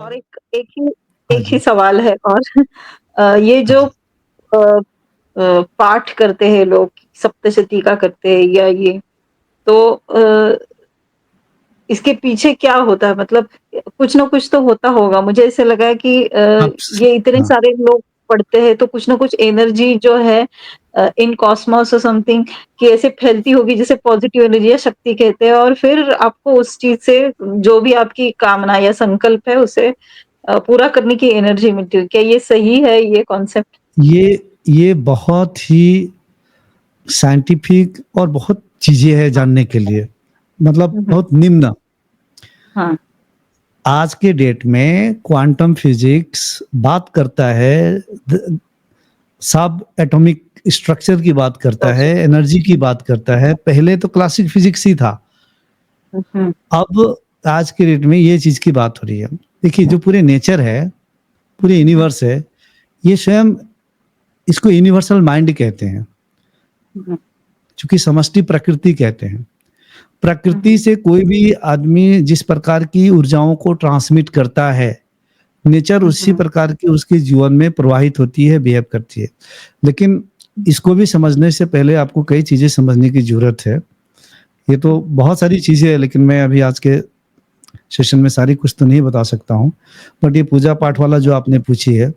और और हाँ एक ही जी, सवाल है और ये हाँ जो जी। पाठ करते हैं लोग, सप्तशती का करते हैं या ये, तो इसके पीछे क्या होता है? मतलब कुछ ना कुछ तो होता होगा। मुझे ऐसा लगा कि आप स ये इतने हाँ, सारे लोग पढ़ते हैं, तो कुछ ना कुछ एनर्जी जो है इन कॉस्मोस और समथिंग कि ऐसे फैलती होगी, जिसे पॉजिटिव एनर्जी या शक्ति कहते हैं और फिर आपको उस चीज़ से जो भी आपकी कामना या संकल्प है, उसे पूरा करने की एनर्जी मिलती है। क्या ये सही है, ये कॉन्सेप्ट? ये बहुत ही साइंटिफिक और बहुत चीज़ें हैं हाँ। जानने के लिए, मतलब हुँ, हुँ। बहुत निम्न। हाँ। आज के डेट में क्वांटम फिज़िक्स बात करता है द सब एटॉमिक स्ट्रक्चर की बात करता है, एनर्जी की बात करता है। पहले तो क्लासिक फिज़िक्स ही था। हुँ, हुँ। अब आज के डेट में ये चीज़ की बात हो रही है। देखिए, जो पूरे नेचर है, पूरे हुँ, यूनिवर्स है, ये स्वयं इसको यूनिवर्सल माइंड कहते हैं, हुँ, चूँकि समष्टि प्रकृति कहते हैं। हुँ, प्रकृति हुँ, से कोई भी आदमी जिस प्रकार की ऊर्जाओं को ट्रांसमिट करता है, नेचर हुँ, उसी हुँ, प्रकार की उसके जीवन में प्रवाहित होती है, बिहेव करती है। लेकिन इसको भी समझने से पहले आपको कई चीज़ें समझने की ज़रूरत है। ये तो हुँ, बहुत सारी चीज़ें हैं, लेकिन मैं अभी आज के सेशन में सारी कुछ तो नहीं बता सकता हूँ। बट ये पूजा-पाठ वाला जो आपने पूछी है,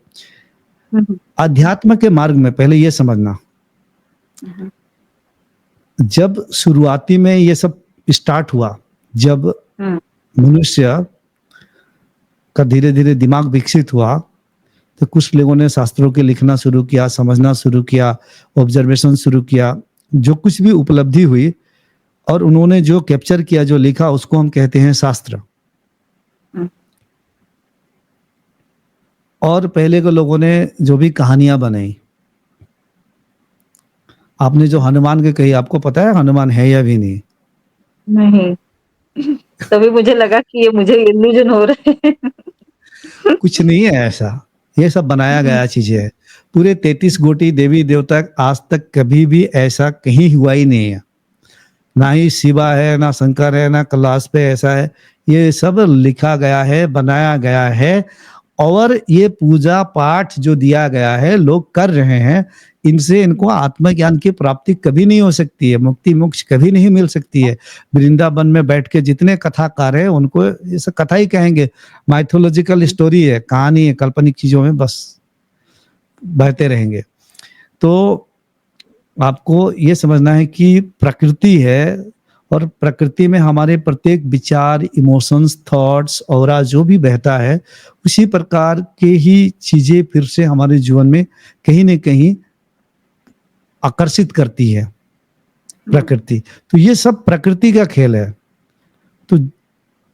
हुँ, हुँ, अध्यात्म के मार्ग में पहले ये समझना, हुँ, जब शुरुआती में ये सब स्टार्ट हुआ, जब हुँ, मनुष्य का धीरे-धीरे दिमाग विकसित हुआ, तो कुछ लोगों ने शास्त्रों के लिखना शुरू किया, समझना शुरू किया, ऑब्जर्वेशन शुरू किया। जो कुछ भी उपलब्धि हुई और उन्होंने जो कैप्चर किया, जो लिखा, उसको हम कहते हैं शास्त्र। हुँ। और पहले के लोगों ने जो भी कहानियाँ बनाई, आपने जो हनुमान की कही, आपको पता है हनुमान है या भी नहीं? नहीं, तभी मुझे लगा कि ये मुझे इल्यूज़न हो रहा है। कुछ नहीं है ऐसा, ये सब बनाया हुँ, गया चीज़ें है। पूरे 33 कोटि देवी-देवता आज तक कभी भी ऐसा कहीं हुआ ही नहीं है। ना ही शिवा है, ना शंकर है, ना कैलाश पे ऐसा है। ये सब लिखा गया है, बनाया गया है और ये पूजा-पाठ जो दिया गया है, लोग कर रहे हैं, इनसे इनको आत्मज्ञान की प्राप्ति कभी नहीं हो सकती है, मुक्ति-मोक्ष कभी नहीं मिल सकती है। वृंदावन में बैठ के जितने कथाकार हैं, उनको ये सब कथा ही कहेंगे। माइथोलॉजिकल हुँ, स्टोरी है, कहानी है, काल्पनिक चीज़ों में बस बहते रहेंगे। तो आपको ये समझना है कि प्रकृति है और प्रकृति में हमारे प्रत्येक विचार, इमोशंस, थॉट्स, ऑरा जो भी बहता है, उसी प्रकार के ही चीज़ें फिर से हमारे जीवन में कहीं न कहीं आकर्षित करती है हुँ, प्रकृति। तो ये सब प्रकृति का खेल है। तो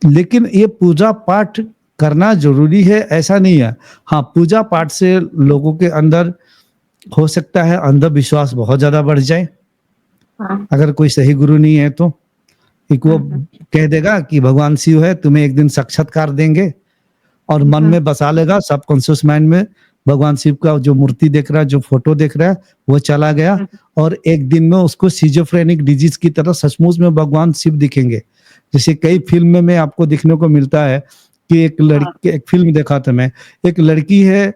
लेकिन ये पूजा-पाठ करना ज़रूरी है, ऐसा नहीं है। हाँ, पूजा-पाठ से लोगों के अंदर हो सकता है अंधविश्वास बहुत ज़्यादा बढ़ जाए, हाँ। अगर कोई सही गुरु नहीं है तो। एक वो हुँ, हुँ, कह देगा कि भगवान शिव है, तुम्हें एक दिन साक्षात्कार देंगे और हुँ, मन हुँ, में बसा लेगा सबकॉन्शियस माइंड में भगवान शिव का जो मूर्ति देख रहा है, जो फ़ोटो देख रहा है, वो चला गया हुँ, और एक दिन में उसको सिज़ोफ्रेनिक डिज़ीज़ की तरह सचमुच में भगवान शिव दिखेंगे। जैसे कई फ़िल्म में आपको देखने को मिलता है कि हाँ, एक फ़िल्म देखा था मैं, एक लड़की है,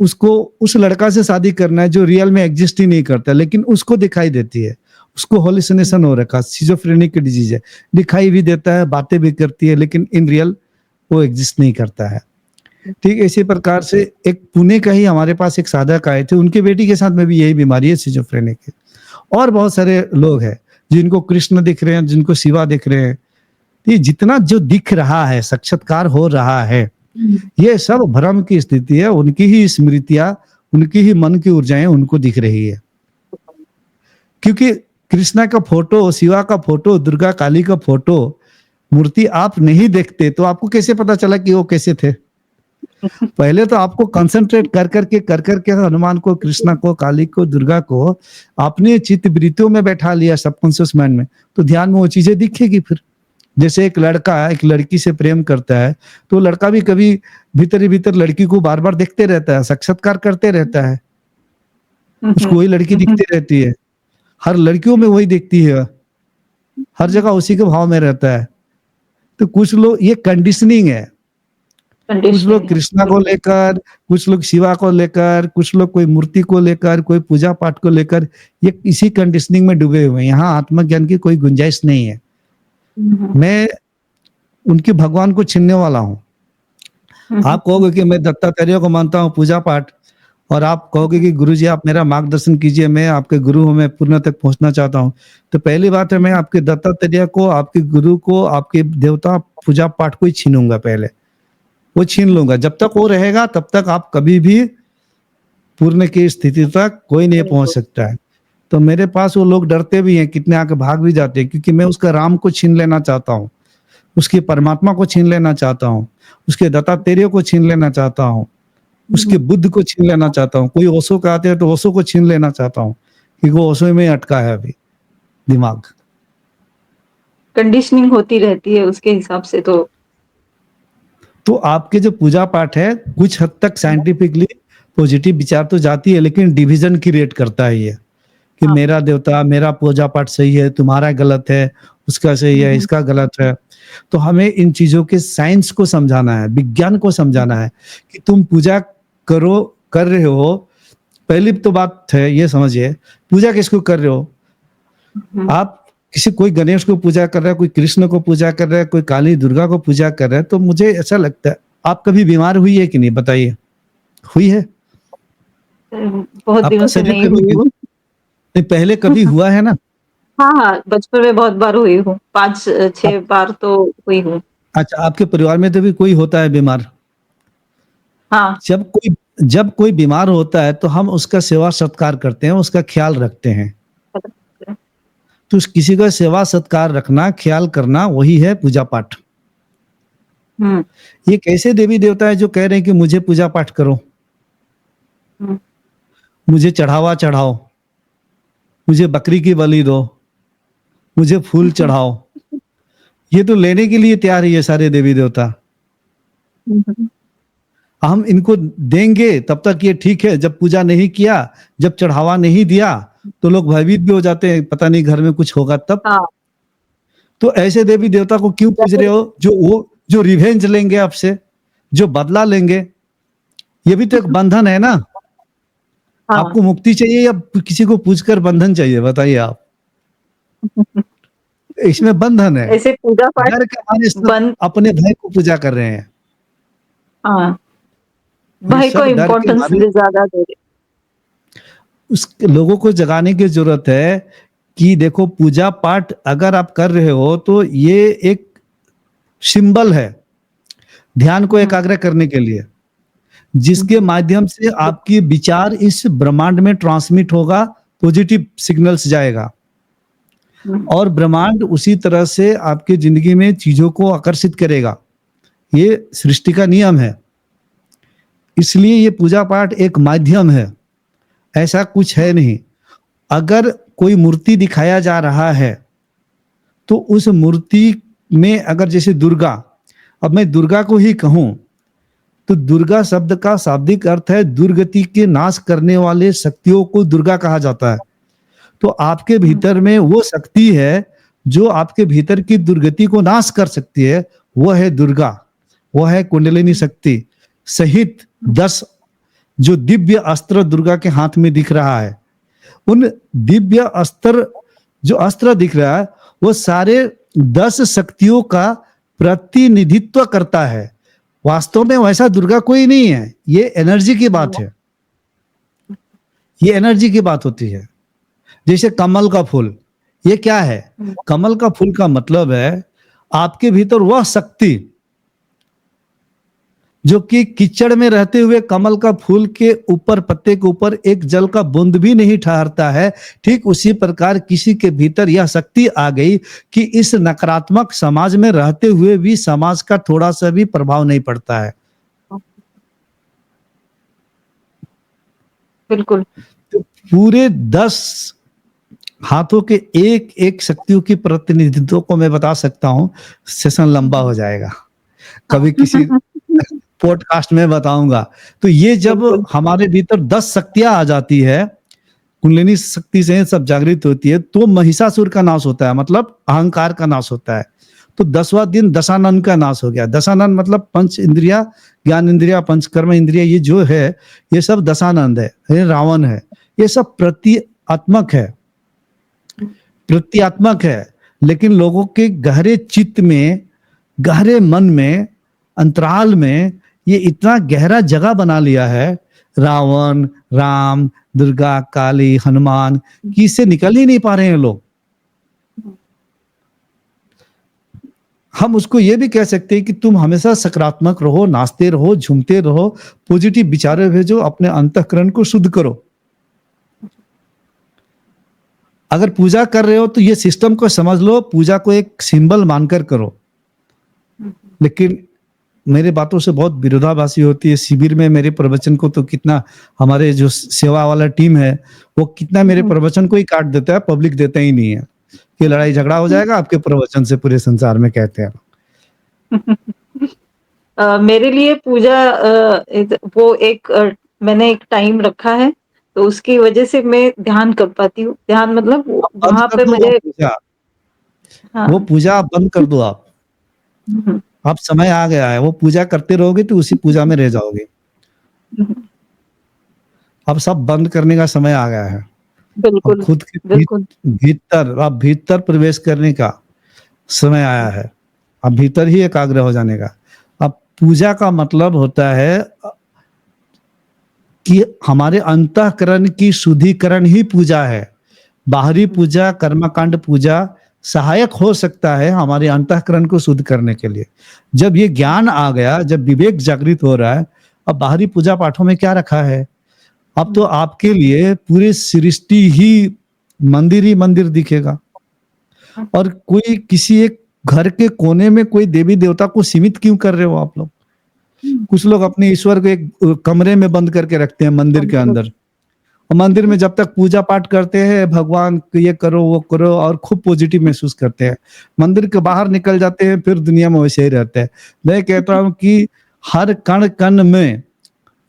उसको उस लड़का से शादी करना है जो रियल में एग्ज़िस्ट ही नहीं करता, लेकिन उसको दिखाई देती है। उसको हुँ, हॉलुसिनेशन हो रखा, सिज़ोफ्रेनिक डिज़ीज़ है। दिखाई भी देता है, बातें भी करती है, लेकिन इन रियल वो एग्ज़िस्ट नहीं करता है। हुँ, ठीक इसी प्रकार से एक पुणे का ही हमारे पास एक साधक आए थे, उनकी बेटी के साथ में भी यही बीमारी है सिज़ोफ्रेनिक की। और बहुत सारे लोग हैं, जिनको कृष्ण दिख रहे हैं, जिनको शिवा दिख रहे हैं। ये जितना जो दिख रहा है, साक्षात्कार हो रहा है, हुँ, ये सब भ्रम की स्थिति है, उनकी ही स्मृतियाँ, उनकी ही मन की ऊर्जाएँ उनको दिख रही है। क्योंकि कृष्णा का फ़ोटो, शिवा का फ़ोटो, दुर्गा काली का फ़ोटो, मूर्ति आप नहीं देखते, तो आपको कैसे पता चला कि वो कैसे थे? पहले तो आपको कंसंट्रेट कर के हनुमान को, कृष्णा को, काली को, दुर्गा को अपने चित्त वृत्तियों में बैठा लिया सबकॉन्शियस माइंड में, तो ध्यान में वो चीज़ें दिखेगी फिर। जैसे एक लड़का एक लड़की से प्रेम करता है, तो लड़का भी कभी भीतर ही भीतर लड़की को बार-बार देखते रहता है, साक्षात्कार करते रहता है। हुँ, उसको हुँ, वही लड़की हुँ, हुँ, दिखती रहती है। हर लड़कियों में वही दिखती है, हर हुँ, जगह उसी के भाव में रहता है। तो कुछ लोग ये कंडीशनिंग है, कुछ लोग कंडीशनिंग है, कृष्णा को बिल्कुल। लेकर, कुछ लोग शिवा को लेकर, कुछ लोग कोई मूर्ति को लेकर, कोई पूजा पाठ को लेकर, ये इसी कंडीशनिंग में डूबे हुए हैं। यहाँ आत्मज्ञान की कोई गुंजाइश नहीं है। हुँ, हुँ। मैं उनके भगवान को छीनने वाला हूँ। हुँ, हुँ, आप कहोगे कि मैं दत्तात्रेय को मानता हूँ, पूजा पाठ, और आप कहोगे हुँ, कि गुरुजी आप मेरा मार्गदर्शन कीजिए, मैं आपके गुरु हूँ, मैं पूर्ण तक पहुँचना चाहता हूँ। तो पहली बात है, मैं हुँ, आपके दत्तात्रेय को, आपके गुरु को, आपके देवता पूजा पाठ को ही छीनूँगा पहले। वो छीन हुँ, लूँगा। जब तक वो रहेगा तब तक आप कभी भी पूर्ण की स्थिति तक कोई नहीं पहुँच बिल्कुल। सकता है। तो मेरे पास वो लोग डरते भी हैं, कितने आके भाग भी जाते हैं, क्योंकि मैं उसका राम को छीन लेना चाहता हूँ, उसके परमात्मा को छीन लेना चाहता हूँ, उसके दत्तात्रेय को छीन लेना चाहता हूँ, हुँ, उसके हुँ। बुद्ध को छीन लेना चाहता हूँ। कोई ओशो का आते हैं तो ओशो को छीन लेना चाहता हूँ, क्योंकि वो ओशो में अटका है अभी दिमाग। कंडीशनिंग होती रहती है उसके हिसाब से तो। तो आपके जो पूजा पाठ है, कुछ हद तक साइंटिफिकली पॉजिटिव विचार तो जाती है, लेकिन डिवीज़न क्रिएट करता है ये, कि हाँ। मेरा देवता, मेरा पूजा पाठ सही है, तुम्हारा गलत है, उसका सही हुँ, है, हुँ, इसका गलत है। तो हमें इन चीज़ों के साइंस को समझाना है, विज्ञान को समझाना है कि तुम पूजा कर रहे हो। पहली तो बात है ये समझिए, पूजा किसको कर रहे हो? हुँ। आप किसी कोई गणेश को पूजा कर रहा है, कोई कृष्ण को पूजा कर रहा है, कोई काली दुर्गा को पूजा कर रहा है, तो मुझे ऐसा लगता है, आप कभी बीमार हुई है कि नहीं बताइए? हुई है? बहुत आपका दिनों से शरीर नहीं कभी हुई हूँ। नहीं, पहले कभी हुआ है ना? हाँ, हाँ, बचपन में बहुत बार हुई हूँ। 5 आप 6 बार तो हुई हूँ। अच्छा, आपके परिवार में तो भी कोई होता है बीमार? हाँ। जब कोई बीमार होता है तो हम उसका सेवा-सत्कार करते हैं, उसका ख़्याल रखते हैं। तो उस किसी का सेवा-सत्कार रखना, ख़्याल करना वही है पूजा-पाठ। हुँ, ये कैसे देवी-देवता है जो कह रहे हैं कि मुझे पूजा-पाठ करो, हुँ, मुझे चढ़ावा चढ़ाओ, मुझे बकरी की बलि दो, मुझे फूल हुँ, चढ़ाओ। ये तो लेने के लिए तैयार है ये सारे देवी-देवता। हुँ, हुँ। हम इनको देंगे तब तक ये ठीक है, जब पूजा नहीं किया, जब चढ़ावा नहीं दिया, तो लोग भयभीत भी हो जाते हैं, पता नहीं घर में कुछ होगा तब। हाँ, तो ऐसे देवी-देवता को क्यों पूज जैसे रहे हो? जो रिवेंज लेंगे आपसे, जो बदला लेंगे, ये भी तो एक बंधन है ना? हाँ। आपको मुक्ति चाहिए या किसी को पूजकर बंधन चाहिए बताइए आप? इसमें बंधन है। ऐसे पूजा-पाठ डर के मारे सब बंद अपने भय को पूजा कर रहे हैं। हाँ, ये भाई को सब डर के इम्पोर्टेंस मारे ज़्यादा दे रहे। उस लोगों को जगाने की ज़रूरत है कि देखो पूजा पाठ अगर आप कर रहे हो तो ये एक सिंबल है, ध्यान को हुँ, एकाग्र करने के लिए, हुँ, जिसके माध्यम से आपकी विचार इस ब्रह्मांड में ट्रांसमिट होगा, पॉजिटिव सिग्नल्स जाएगा हुँ, और ब्रह्मांड उसी तरह से आपकी ज़िंदगी में चीज़ों को आकर्षित करेगा। ये सृष्टि का नियम है। इसलिए ये पूजा पाठ एक माध्यम है, ऐसा कुछ है नहीं। अगर कोई मूर्ति दिखाया जा रहा है, तो उस मूर्ति में अगर जैसे दुर्गा, अब मैं दुर्गा को ही कहूँ, तो दुर्गा शब्द का शाब्दिक अर्थ है दुर्गति के नाश करने वाले शक्तियों को दुर्गा कहा जाता है। तो आपके हुँ, भीतर में वो शक्ति है, जो आपके भीतर की दुर्गति को नाश कर सकती है, वो है दुर्गा, वो है कुंडलिनी शक्ति, सहित हुँ, 10 जो दिव्य अस्त्र दुर्गा के हाथ में दिख रहा है। उन दिव्य अस्त्र जो अस्त्र दिख रहा है, वो सारे 10 शक्तियों का प्रतिनिधित्व करता है। वास्तव में वैसा दुर्गा कोई नहीं है, ये एनर्जी की बात है, ये एनर्जी की बात होती है। जैसे कमल का फूल, ये क्या है? हुँ, कमल का फूल का मतलब है आपके भीतर वह शक्ति जो कि कीचड़ में रहते हुए कमल का फूल के ऊपर, पत्ते के ऊपर एक जल का बूंद भी नहीं ठहरता है, ठीक उसी प्रकार किसी के भीतर यह शक्ति आ गई कि इस नकारात्मक समाज में रहते हुए भी समाज का थोड़ा सा भी प्रभाव नहीं पड़ता है। बिल्कुल। तो पूरे 10 हाथों के एक-एक शक्तियों की प्रतिनिधित्व को मैं बता सकता हूँ, सेशन लंबा हो जाएगा। कभी किसी पॉडकास्ट में बताऊँगा। तो ये जब बिल्कुल। हमारे भीतर 10 शक्तियाँ आ जाती है, कुंडलिनी शक्ति से सब जागृत होती है, तो महिषासुर का नाश होता है, मतलब अहंकार का नाश होता है। तो 10वां दिन दशानन का नाश हो गया। दशानन मतलब पंच इंद्रिया, ज्ञान इंद्रिया, पंच कर्म इंद्रिया, ये जो है ये सब दशानंद है, ये रावण है, ये सब प्रतीकात्मक है, प्रतीकात्मक है। लेकिन लोगों के गहरे चित्त में, गहरे मन में, अंतराल में ये इतना गहरा जगह बना लिया है, रावण, राम, दुर्गा, काली, हनुमान, कि इससे निकल ही नहीं पा रहे हैं लोग। हम उसको ये भी कह सकते हैं कि तुम हमेशा सकारात्मक रहो, नाचते रहो, झूमते रहो, पॉजिटिव विचार भेजो, अपने अंतःकरण को शुद्ध करो। अगर पूजा कर रहे हो तो ये सिस्टम को समझ लो, पूजा को एक सिंबल मानकर करो। लेकिन मेरे बातों से बहुत विरोधाभासी होती है। शिविर में मेरे प्रवचन को तो कितना, हमारे जो सेवा वाला टीम है वो कितना मेरे प्रवचन को ही काट देता है, पब्लिक देता ही नहीं है कि लड़ाई झगड़ा हो जाएगा आपके प्रवचन से पूरे संसार में, कहते हैं। मेरे लिए पूजा वो एक मैंने एक टाइम रखा है, तो उसकी वजह से मैं ध्यान कर पाती हूँ। ध्यान मतलब बंद वहाँ कर पे दो वो मुझे पूजा, हाँ। वो पूजा आप बंद कर दो। आप अब समय आ गया है, वो पूजा करते रहोगे तो उसी पूजा में रह जाओगे। अब सब बंद करने का समय आ गया है। अब बिल्कुल, खुद के बिल्कुल। भीतर, अब भीतर प्रवेश करने का समय आया है। अब भीतर ही एकाग्र हो जाने का। अब पूजा का मतलब होता है कि हमारे अंतःकरण की शुद्धिकरण ही पूजा है। बाहरी पूजा, कर्मकांड पूजा सहायक हो सकता है हमारे अंतःकरण को शुद्ध करने के लिए। जब ये ज्ञान आ गया, जब विवेक जागृत हो रहा है, अब बाहरी पूजा पाठों में क्या रखा है? अब तो आपके लिए पूरी सृष्टि ही मंदिर दिखेगा। और कोई किसी एक घर के कोने में कोई देवी देवता को सीमित क्यों कर रहे हो आप लोग? कुछ लोग अपने ईश्वर को एक कमरे में बंद करके रखते हैं मंदिर के अंदर। और मंदिर में जब तक पूजा पाठ करते हैं, भगवान ये करो वो करो, और खूब पॉजिटिव महसूस करते हैं। मंदिर के बाहर निकल जाते हैं, फिर दुनिया में वैसे ही रहते हैं। मैं कहता हूँ कि हर कण कण में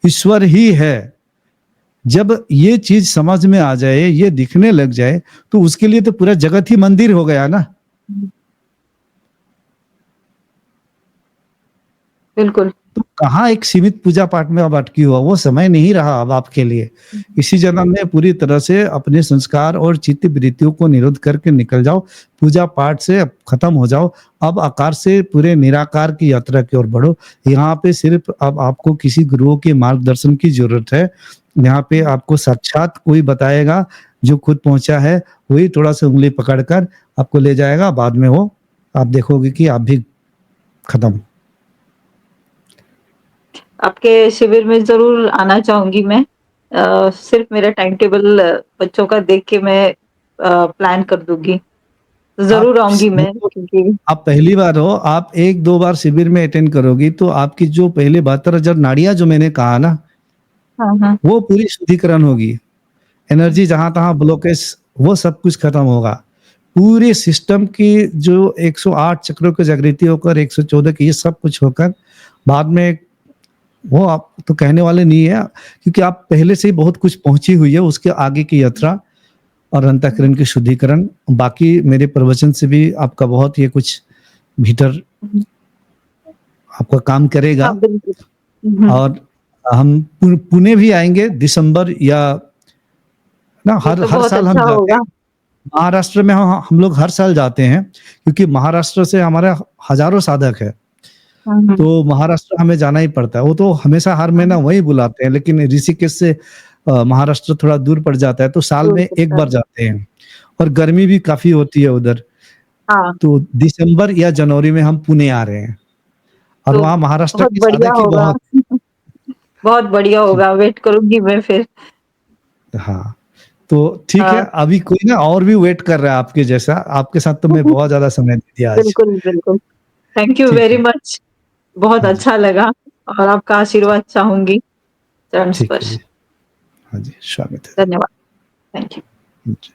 ईश्वर ही है। जब ये चीज समझ में आ जाए, ये दिखने लग जाए, तो उसके लिए तो पूरा जगत ही मंदिर हो गया ना। बिल्कुल। तो कहाँ एक सीमित पूजा पाठ में अब अटकी हुआ, वो समय नहीं रहा अब आपके लिए। इसी जन्म में पूरी तरह से अपने संस्कार और चित्त वृत्तियों को निरोध करके निकल जाओ, पूजा पाठ से अब खत्म हो जाओ। अब आकार से पूरे निराकार की यात्रा की ओर बढ़ो। यहाँ पे सिर्फ अब आपको किसी गुरुओं के मार्गदर्शन की जरूरत है। यहाँ पे आपको साक्षात कोई बताएगा, जो खुद पहुंचा है वही थोड़ा सा उंगली पकड़कर आपको ले जाएगा। बाद में वो आप देखोगे कि आप भी खत्म। आपके शिविर में ज़रूर आना चाहूँगी मैं। सिर्फ़ मेरा टाइम टेबल बच्चों का देख के मैं प्लान कर दूँगी। ज़रूर आप आऊँगी मैं, देखो, क्योंकि आप पहली बार हो, आप 1-2 बार शिविर में अटेंड करोगी तो आपकी जो पहले 72,000 नाड़ियाँ जो मैंने कहा ना, हाँ, हाँ। वो पूरी शुद्धिकरण होगी। एनर्जी जहाँ-तहाँ ब्लॉकेज, वो सब कुछ खत्म होगा। पूरे सिस्टम की जो 108 चक्रों की जागृति होकर 114 की, ये सब कुछ होकर बाद में वो आप तो कहने वाले नहीं है, क्योंकि आप पहले से ही बहुत कुछ पहुँची हुई है, उसके आगे की यात्रा और अंतःकरण की शुद्धिकरण। बाकी मेरे प्रवचन से भी आपका बहुत ये कुछ भीतर आपका काम करेगा। हाँ, बिल्कुल। हुँ, और हम पुणे भी आएँगे दिसंबर या ना, ये हर तो हर बहुत साल हम अच्छा जाते हैं। होगा। महाराष्ट्र में हम लोग हर साल जाते हैं, क्योंकि महाराष्ट्र से हमारे हज़ारों साधक हैं। हुँ, हुँ। तो महाराष्ट्र हमें जाना ही पड़ता है। वो तो हमेशा हर महीना हाँ, वही बुलाते हैं, लेकिन ऋषिकेश से महाराष्ट्र थोड़ा दूर पड़ जाता है, तो साल दूर में 1 पड़ता है। बार जाते हैं। और गर्मी भी काफ़ी होती है उधर। हाँ, तो दिसंबर या जनवरी में हम पुणे आ रहे हैं, और तो वहाँ महाराष्ट्र बहुत के बढ़िया साधक ही होगा। बहुत। बहुत बढ़िया जी, होगा, वेट करूँगी मैं फिर। हाँ। तो ठीक है, हाँ। अभी कोई ना और भी वेट कर रहा है आपके जैसा। आपके साथ तो मैं बहुत ज़्यादा समय दे दिया आज। बिल्कुल, बिल्कुल। थैंक यू ठीक वेरी है। मच। बहुत हाँ जी, अच्छा लगा, और आपका आशीर्वाद चाहूँगी, चरण ठीक है स्पर्श। जी। हाँ जी, स्वागत है। धन्यवाद। Thank you. जी।